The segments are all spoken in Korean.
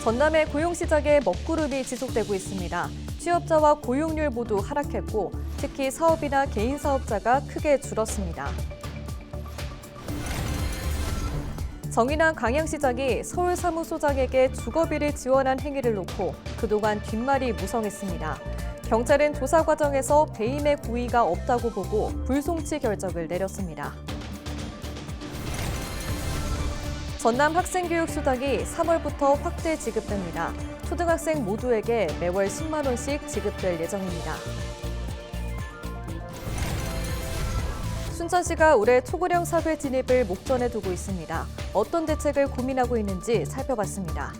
전남의 고용시장에 먹구름이 지속되고 있습니다. 취업자와 고용률 모두 하락했고 특히 사업이나 개인 사업자가 크게 줄었습니다. 정의남 광양시장이 서울 사무소장에게 주거비를 지원한 행위를 놓고 그동안 뒷말이 무성했습니다. 경찰은 조사 과정에서 배임의 고의가 없다고 보고 불송치 결정을 내렸습니다. 전남 학생교육수당이 3월부터 확대 지급됩니다. 초등학생 모두에게 매월 10만 원씩 지급될 예정입니다. 순천시가 올해 초고령 사회 진입을 목전에 두고 있습니다. 어떤 대책을 고민하고 있는지 살펴봤습니다.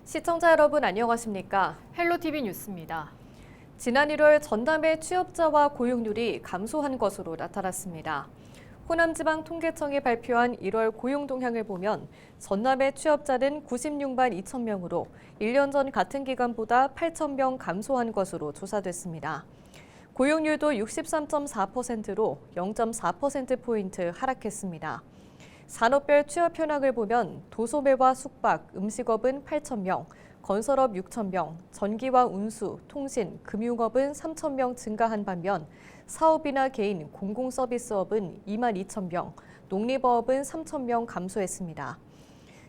시청자 여러분 안녕하십니까? 헬로티비 뉴스입니다. 지난 1월 전남의 취업자와 고용률이 감소한 것으로 나타났습니다. 호남지방통계청이 발표한 1월 고용 동향을 보면 전남의 취업자는 96만 2천 명으로 1년 전 같은 기간보다 8천 명 감소한 것으로 조사됐습니다. 고용률도 63.4%로 0.4%포인트 하락했습니다. 산업별 취업 현황을 보면 도소매와 숙박, 음식업은 8천 명, 건설업 6천 명, 전기와 운수, 통신, 금융업은 3천 명 증가한 반면 사업이나 개인, 공공서비스업은 2만 2천 명, 농림어업은 3천 명 감소했습니다.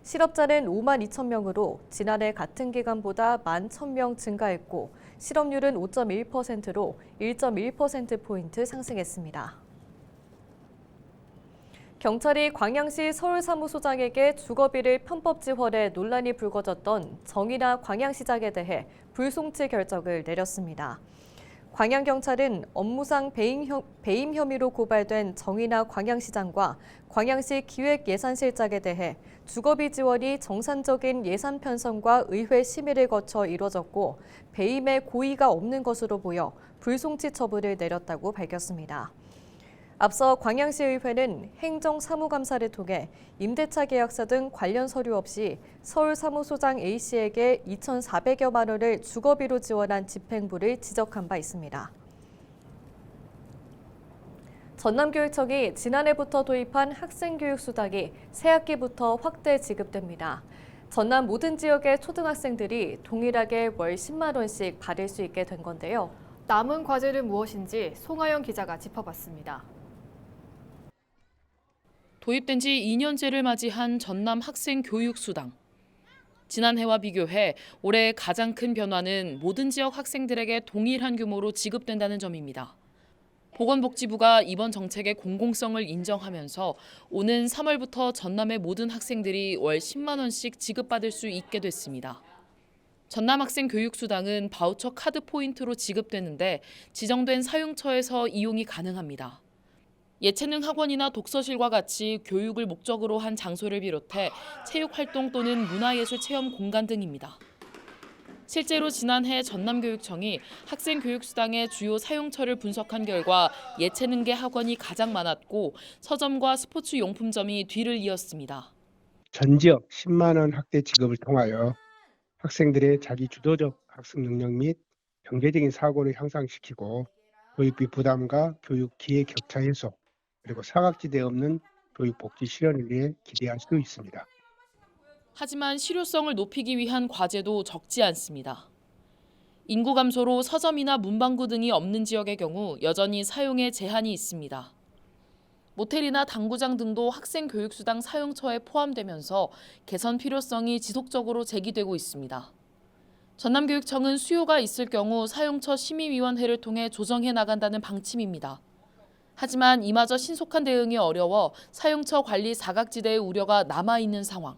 실업자는 5만 2천 명으로 지난해 같은 기간보다 1만 1천 명 증가했고 실업률은 5.1%로 1.1%포인트 상승했습니다. 경찰이 광양시 서울사무소장에게 주거비를 편법 지원해 논란이 불거졌던 정의나 광양시장에 대해 불송치 결정을 내렸습니다. 광양경찰은 업무상 배임 혐의로 고발된 정의나 광양시장과 광양시 기획예산실장에 대해 주거비 지원이 정상적인 예산 편성과 의회 심의를 거쳐 이뤄졌고 배임의 고의가 없는 것으로 보여 불송치 처분을 내렸다고 밝혔습니다. 앞서 광양시의회는 행정사무감사를 통해 임대차 계약서 등 관련 서류 없이 서울사무소장 A씨에게 2,400여만 원을 주거비로 지원한 집행부를 지적한 바 있습니다. 전남교육청이 지난해부터 도입한 학생교육수당이 새학기부터 확대 지급됩니다. 전남 모든 지역의 초등학생들이 동일하게 월 10만 원씩 받을 수 있게 된 건데요. 남은 과제는 무엇인지 송하영 기자가 짚어봤습니다. 도입된 지 2년째를 맞이한 전남 학생 교육수당. 지난해와 비교해 올해 가장 큰 변화는 모든 지역 학생들에게 동일한 규모로 지급된다는 점입니다. 보건복지부가 이번 정책의 공공성을 인정하면서 오는 3월부터 전남의 모든 학생들이 월 10만 원씩 지급받을 수 있게 됐습니다. 전남 학생 교육수당은 바우처 카드 포인트로 지급되는데 지정된 사용처에서 이용이 가능합니다. 예체능 학원이나 독서실과 같이 교육을 목적으로 한 장소를 비롯해 체육활동 또는 문화예술 체험 공간 등입니다. 실제로 지난해 전남교육청이 학생 교육수당의 주요 사용처를 분석한 결과 예체능계 학원이 가장 많았고 서점과 스포츠 용품점이 뒤를 이었습니다. 전 지역 10만 원 확대 지급을 통하여 학생들의 자기 주도적 학습 능력 및 경제적인 사고를 향상시키고 교육비 부담과 교육 기회 격차 해소, 그리고 사각지대 없는 교육 복지 실현을 위해 기대할 수 있습니다. 하지만 실효성을 높이기 위한 과제도 적지 않습니다. 인구 감소로 서점이나 문방구 등이 없는 지역의 경우 여전히 사용에 제한이 있습니다. 모텔이나 당구장 등도 학생 교육수당 사용처에 포함되면서 개선 필요성이 지속적으로 제기되고 있습니다. 전남교육청은 수요가 있을 경우 사용처 심의위원회를 통해 조정해 나간다는 방침입니다. 하지만 이마저 신속한 대응이 어려워 사용처 관리 사각지대의 우려가 남아있는 상황.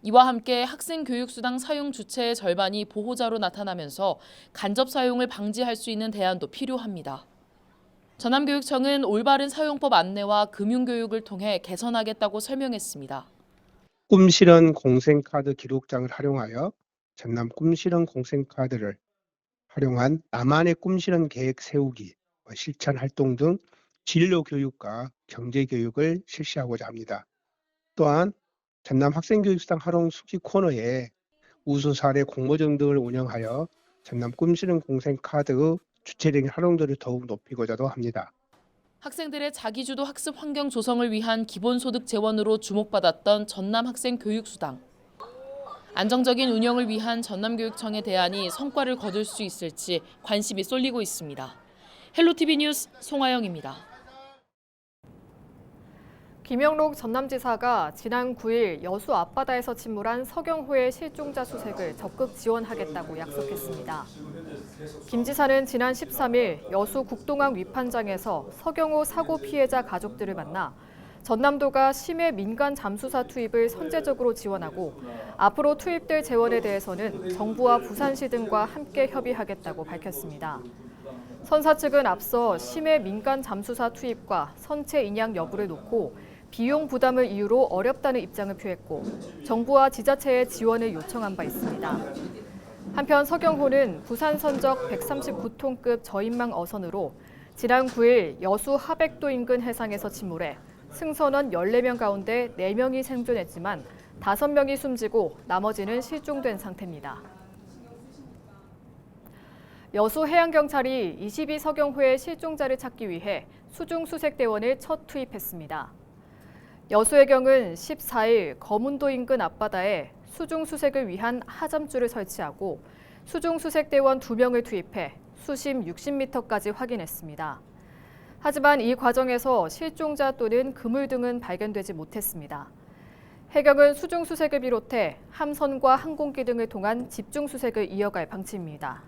이와 함께 학생 교육수당 사용 주체의 절반이 보호자로 나타나면서 간접 사용을 방지할 수 있는 대안도 필요합니다. 전남교육청은 올바른 사용법 안내와 금융교육을 통해 개선하겠다고 설명했습니다. 꿈실현 공생카드 기록장을 활용하여 전남 꿈실현 공생카드를 활용한 나만의 꿈실현 계획 세우기, 실천 활동 등 진로 교육과 경제 교육을 실시하고자 합니다. 또한 전남 학생교육수당 활용 수기 코너에 우수 사례 공모전 등을 운영하여 전남 꿈실현 공생카드의 주체적인 활용도를 더욱 높이고자도 합니다. 학생들의 자기주도 학습 환경 조성을 위한 기본소득 재원으로 주목받았던 전남 학생 교육수당. 안정적인 운영을 위한 전남교육청의 대안이 성과를 거둘 수 있을지 관심이 쏠리고 있습니다. 헬로티비 뉴스 송하영입니다. 김영록 전남지사가 지난 9일 여수 앞바다에서 침몰한 서경호의 실종자 수색을 적극 지원하겠다고 약속했습니다. 김 지사는 지난 13일 여수 국동항 위판장에서 서경호 사고 피해자 가족들을 만나 전남도가 심해 민간 잠수사 투입을 선제적으로 지원하고 앞으로 투입될 재원에 대해서는 정부와 부산시 등과 함께 협의하겠다고 밝혔습니다. 선사 측은 앞서 심해 민간 잠수사 투입과 선체 인양 여부를 놓고 비용 부담을 이유로 어렵다는 입장을 표했고 정부와 지자체의 지원을 요청한 바 있습니다. 한편 서경호는 부산 선적 139톤급 저인망 어선으로 지난 9일 여수 하백도 인근 해상에서 침몰해 승선원 14명 가운데 4명이 생존했지만 5명이 숨지고 나머지는 실종된 상태입니다. 여수 해양경찰이 22 서경호의 실종자를 찾기 위해 수중수색대원을 첫 투입했습니다. 여수해경은 14일 거문도 인근 앞바다에 수중수색을 위한 하점줄을 설치하고 수중수색대원 2명을 투입해 수심 60m까지 확인했습니다. 하지만 이 과정에서 실종자 또는 그물 등은 발견되지 못했습니다. 해경은 수중수색을 비롯해 함선과 항공기 등을 통한 집중수색을 이어갈 방침입니다.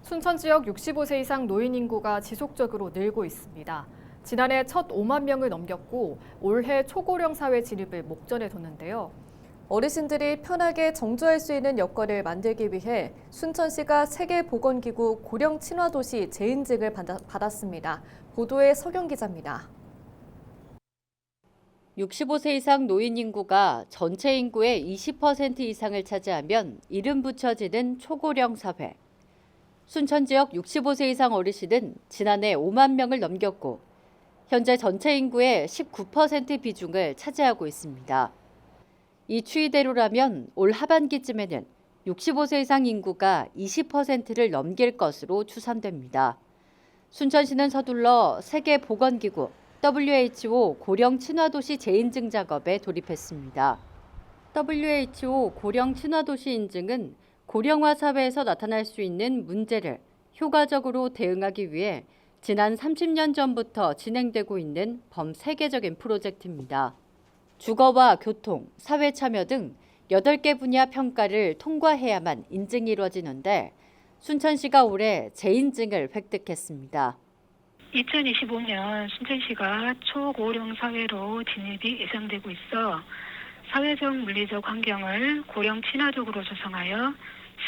순천 지역 65세 이상 노인 인구가 지속적으로 늘고 있습니다. 지난해 첫 5만 명을 넘겼고 올해 초고령 사회 진입을 목전에 뒀는데요. 어르신들이 편하게 정주할 수 있는 여건을 만들기 위해 순천시가 세계보건기구 고령 친화도시 재인증을 받았습니다. 보도에 서경 기자입니다. 65세 이상 노인 인구가 전체 인구의 20% 이상을 차지하면 이름 붙여지는 초고령 사회. 순천 지역 65세 이상 어르신은 지난해 5만 명을 넘겼고 현재 전체 인구의 19% 비중을 차지하고 있습니다. 이 추이대로라면 올 하반기쯤에는 65세 이상 인구가 20%를 넘길 것으로 추산됩니다. 순천시는 서둘러 세계보건기구 WHO 고령 친화도시 재인증 작업에 돌입했습니다. WHO 고령 친화도시 인증은 고령화 사회에서 나타날 수 있는 문제를 효과적으로 대응하기 위해 지난 30년 전부터 진행되고 있는 범세계적인 프로젝트입니다. 주거와 교통, 사회 참여 등 8개 분야 평가를 통과해야만 인증이 이루어지는데 순천시가 올해 재인증을 획득했습니다. 2025년 순천시가 초고령 사회로 진입이 예상되고 있어 사회적 물리적 환경을 고령 친화적으로 조성하여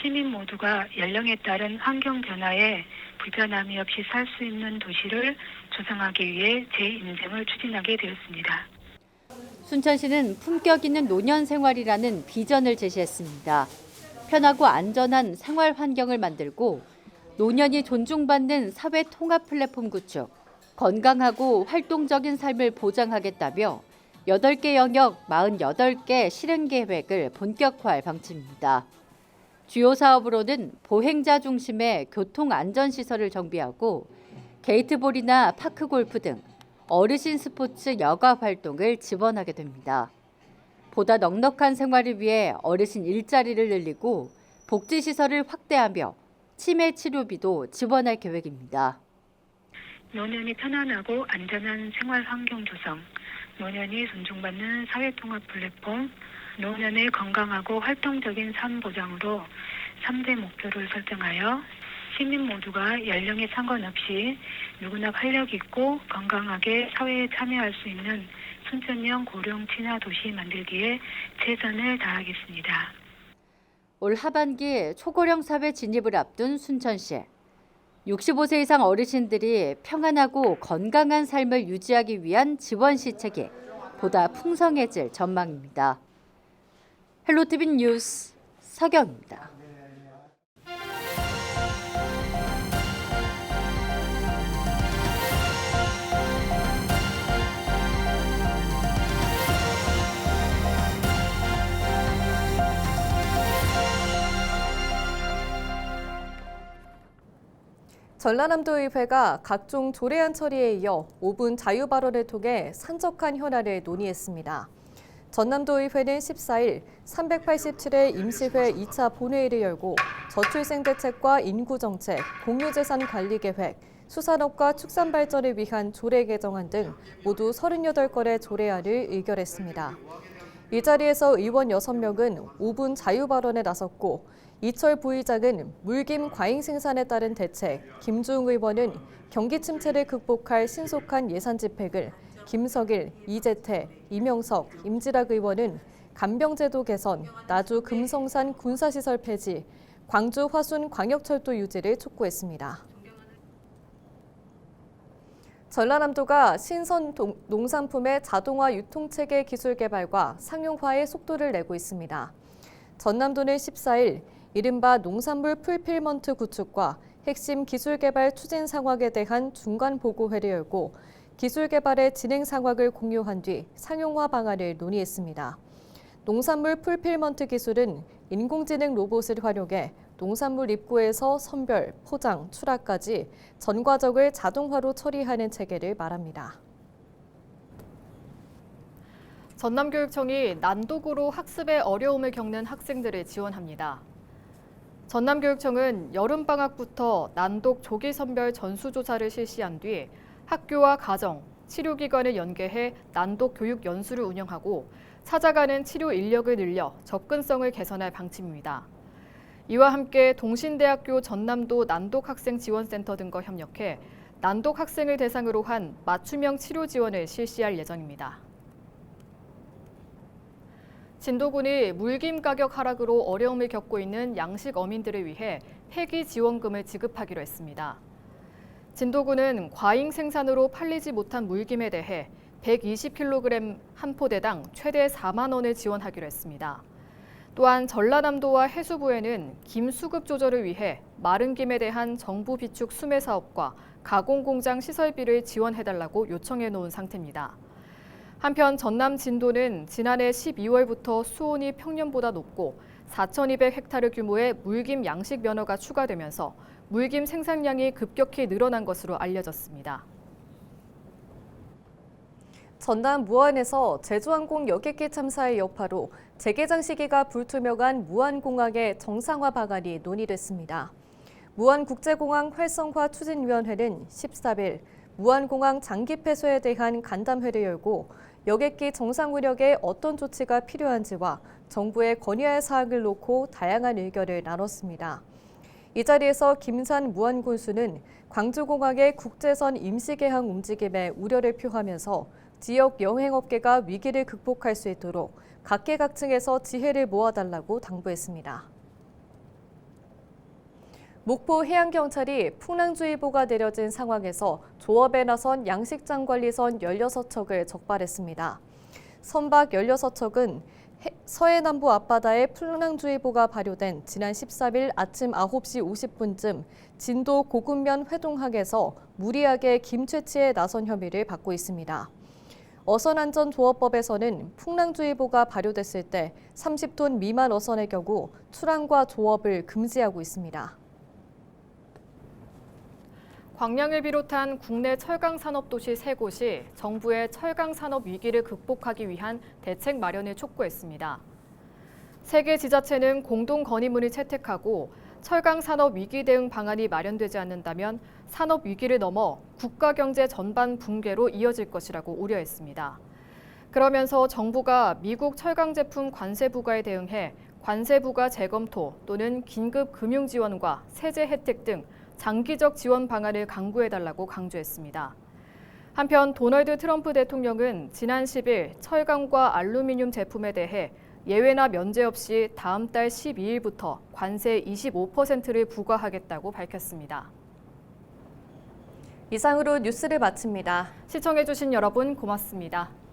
시민 모두가 연령에 따른 환경 변화에 불편함이 없이 살 수 있는 도시를 조성하기 위해 재인증을 추진하게 되었습니다. 순천시는 품격 있는 노년 생활이라는 비전을 제시했습니다. 편하고 안전한 생활 환경을 만들고 노년이 존중받는 사회 통합 플랫폼 구축, 건강하고 활동적인 삶을 보장하겠다며 8개 영역 48개 실행 계획을 본격화할 방침입니다. 주요 사업으로는 보행자 중심의 교통안전시설을 정비하고 게이트볼이나 파크골프 등 어르신 스포츠 여가 활동을 지원하게 됩니다. 보다 넉넉한 생활을 위해 어르신 일자리를 늘리고 복지시설을 확대하며 치매 치료비도 지원할 계획입니다. 노년이 편안하고 안전한 생활 환경 조성, 노년이 존중받는 사회통합 플랫폼, 노년의 건강하고 활동적인 삶 보장으로 3대 목표를 설정하여 시민 모두가 연령에 상관없이 누구나 활력 있고 건강하게 사회에 참여할 수 있는 순천형 고령 친화 도시 만들기에 최선을 다하겠습니다. 올 하반기 초고령 사회 진입을 앞둔 순천시. 65세 이상 어르신들이 평안하고 건강한 삶을 유지하기 위한 지원 시책이 보다 풍성해질 전망입니다. 헬로티비 뉴스 서경입니다. 전라남도의회가 각종 조례안 처리에 이어 5분 자유 발언을 통해 산적한 현안을 논의했습니다. 전남도의회는 14일 387회 임시회 2차 본회의를 열고 저출생 대책과 인구정책, 공유재산 관리 계획, 수산업과 축산 발전을 위한 조례 개정안 등 모두 38건의 조례안을 의결했습니다. 이 자리에서 의원 6명은 5분 자유 발언에 나섰고 이철 부의장은 물김 과잉 생산에 따른 대책, 김주웅 의원은 경기 침체를 극복할 신속한 예산 집행을, 김석일, 이재태, 이명석, 임지락 의원은 간병제도 개선, 나주 금성산 군사시설 폐지, 광주 화순 광역철도 유지를 촉구했습니다. 전라남도가 신선 농산품의 자동화 유통체계 기술 개발과 상용화에 속도를 내고 있습니다. 전남도는 14일 이른바 농산물 풀필먼트 구축과 핵심 기술 개발 추진 상황에 대한 중간 보고회를 열고 기술 개발의 진행 상황을 공유한 뒤 상용화 방안을 논의했습니다. 농산물 풀필먼트 기술은 인공지능 로봇을 활용해 농산물 입구에서 선별, 포장, 출하까지 전 과정을 자동화로 처리하는 체계를 말합니다. 전남교육청이 난독으로 학습에 어려움을 겪는 학생들을 지원합니다. 전남교육청은 여름방학부터 난독 조기 선별 전수조사를 실시한 뒤 학교와 가정, 치료기관을 연계해 난독 교육 연수를 운영하고 찾아가는 치료 인력을 늘려 접근성을 개선할 방침입니다. 이와 함께 동신대학교 전남도 난독학생지원센터 등과 협력해 난독 학생을 대상으로 한 맞춤형 치료 지원을 실시할 예정입니다. 진도군이 물김 가격 하락으로 어려움을 겪고 있는 양식 어민들을 위해 폐기 지원금을 지급하기로 했습니다. 진도군은 과잉 생산으로 팔리지 못한 물김에 대해 120kg 한 포대당 최대 4만 원을 지원하기로 했습니다. 또한 전라남도와 해수부에는 김 수급 조절을 위해 마른 김에 대한 정부 비축 수매 사업과 가공공장 시설비를 지원해달라고 요청해 놓은 상태입니다. 한편 전남 진도는 지난해 12월부터 수온이 평년보다 높고 4,200헥타르 규모의 물김 양식 면허가 추가되면서 물김 생산량이 급격히 늘어난 것으로 알려졌습니다. 전남 무안에서 제주항공 여객기 참사의 여파로 재개장 시기가 불투명한 무안공항의 정상화 방안이 논의됐습니다. 무안국제공항 활성화 추진위원회는 14일 무안공항 장기 폐쇄에 대한 간담회를 열고 여객기 정상 운역에 어떤 조치가 필요한지와 정부에 건의할 사항을 놓고 다양한 의견을 나눴습니다. 이 자리에서 김산 무안군수는 광주공항의 국제선 임시개항 움직임에 우려를 표하면서 지역 여행업계가 위기를 극복할 수 있도록 각계각층에서 지혜를 모아달라고 당부했습니다. 목포 해양경찰이 풍랑주의보가 내려진 상황에서 조업에 나선 양식장관리선 16척을 적발했습니다. 선박 16척은 서해남부 앞바다에 풍랑주의보가 발효된 지난 13일 아침 9시 50분쯤 진도 고군면 회동항에서 무리하게 김 채취에 나선 혐의를 받고 있습니다. 어선안전조업법에서는 풍랑주의보가 발효됐을 때 30톤 미만 어선의 경우 출항과 조업을 금지하고 있습니다. 광양을 비롯한 국내 철강산업도시 3곳이 정부의 철강산업 위기를 극복하기 위한 대책 마련을 촉구했습니다. 3개 지자체는 공동 건의문을 채택하고 철강산업 위기 대응 방안이 마련되지 않는다면 산업 위기를 넘어 국가 경제 전반 붕괴로 이어질 것이라고 우려했습니다. 그러면서 정부가 미국 철강 제품 관세 부과에 대응해 관세 부과 재검토 또는 긴급 금융 지원과 세제 혜택 등 장기적 지원 방안을 강구해달라고 강조했습니다. 한편 도널드 트럼프 대통령은 지난 10일 철강과 알루미늄 제품에 대해 예외나 면제 없이 다음 달 12일부터 관세 25%를 부과하겠다고 밝혔습니다. 이상으로 뉴스를 마칩니다. 시청해주신 여러분 고맙습니다.